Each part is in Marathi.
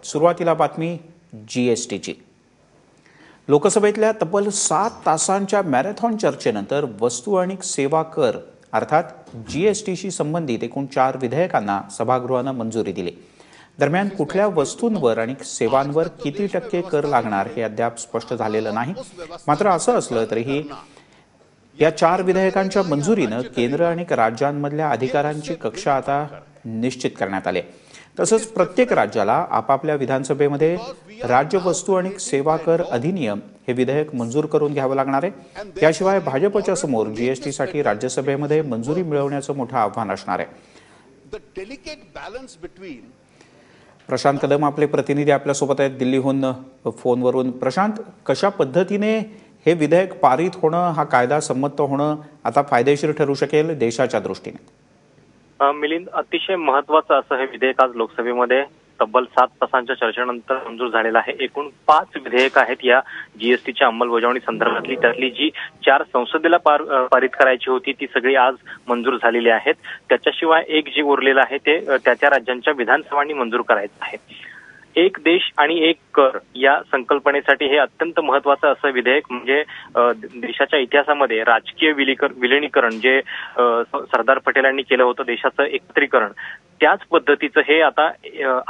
सुरुवातीला बातमी जीएसटीची। लोकसभेतल्या तब्बल 7 तासांच्या मॅरेथॉन चर्चेनंतर वस्तू आणि सेवा कर अर्थात जीएसटीशी संबंधित एकूण 4 विधेयकांना सभागृहानं मंजुरी दिली। दरम्यान कुठल्या वस्तूंवर आणि सेवांवर किती टक्के कर लागणार हे अद्याप स्पष्ट झालेलं नाही। मात्र असं असलं तरीही या 4 विधेयकांच्या मंजुरीनं केंद्र आणि राज्यांमधल्या अधिकारांची कक्षा आता निश्चित करण्यात आली। तसंच प्रत्येक राज्याला आपापल्या विधानसभेमध्ये राज्य वस्तू आणि सेवा कर अधिनियम हे विधेयक मंजूर करून घ्यावं लागणार आहे। त्याशिवाय भाजपच्या समोर जीएसटीसाठी राज्यसभेमध्ये मंजुरी मिळवण्याचं मोठं आव्हान असणार आहे। प्रशांत कदम आपले प्रतिनिधी आपल्यासोबत आहेत दिल्लीहून फोनवरून। प्रशांत, कशा पद्धतीने हे विधेयक पारित होणं, हा कायदा संमत होणं आता फायदेशीर ठरू शकेल देशाच्या दृष्टीने? मिलिंद, अतिशय महत्वाचं असं हे विधेयक आज लोकसभेमध्ये तब्बल 7 तासांच्या चर्चेनंतर मंजूर झालेलं आहे। एकूण 5 विधेयक आहेत या जीएसटीच्या अंमलबजावणी संदर्भातली। त्यातली जी 4 संसदेला पारित करायची होती ती सगळी आज मंजूर झालेली आहेत। त्याच्याशिवाय एक जी उरलेलं आहे ते त्या राज्यांच्या विधानसभांनी मंजूर करायचं आहे। एक देश आणि एक कर या संकल्पनेसाठी हे अत्यंत महत्वाचं असं विधेयक म्हणजे देशाच्या इतिहासामध्ये राजकीय विलिनीकरण जे सरदार पटेल यांनी केलं होतं, देशाचं एकत्रीकरण, त्याच पद्धतीचं हे आता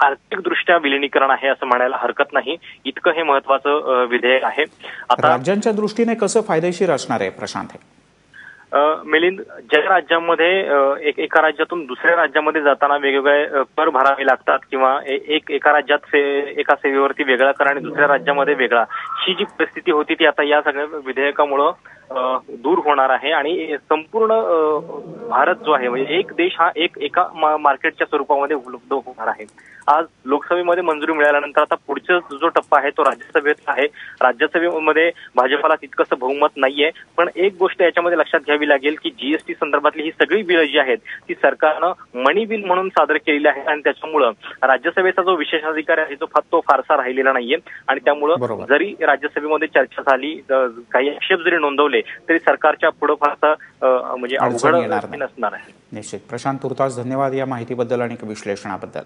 आर्थिकदृष्ट्या विलिनीकरण आहे असं म्हणायला हरकत नाही। इतकं हे महत्वाचं विधेयक आहे। आता राज्यांच्या दृष्टीने कसं फायदेशीर असणार आहे प्रशांत? मिलिंद, ज्या राज्यामध्ये एका राज्यातून दुसऱ्या राज्यामध्ये जाताना वेगवेगळे कर भरावे लागतात किंवा एका राज्यात एका सेवेवरती वेगळा कर आणि दुसऱ्या राज्यामध्ये वेगळा, ही जी परिस्थिती होती ती आता या सगळ्या विधेयकामुळं दूर होणार आहे आणि संपूर्ण भारत जो आहे म्हणजे एक देश हा एका मार्केटच्या स्वरूपामध्ये उपलब्ध होणार आहे। आज लोकसभेमध्ये मंजुरी मिळाल्यानंतर आता पुढचा जो टप्पा आहे तो राज्यसभेत आहे। राज्यसभेमध्ये भाजपला तितकंसं बहुमत नाहीये, पण एक गोष्ट याच्यामध्ये लक्षात घ्यावी लागेल की जीएसटी संदर्भातली ही सगळी बिलं जी आहेत ती सरकारनं मनी बिल म्हणून सादर केलेली आहेत आणि त्याच्यामुळं राज्यसभेचा जो विशेषाधिकार आहे तो फारसा राहिलेला नाहीये आणि त्यामुळं जरी राज्यसभेमध्ये चर्चा झाली, काही आक्षेप जरी नोंदवले तरी सरकारच्या पुढे फारसा म्हणजे अवघड नसणार आहे। निश्चित। प्रशांत तुर्तास धन्यवाद या माहितीबद्दल आणि विश्लेषणाबद्दल।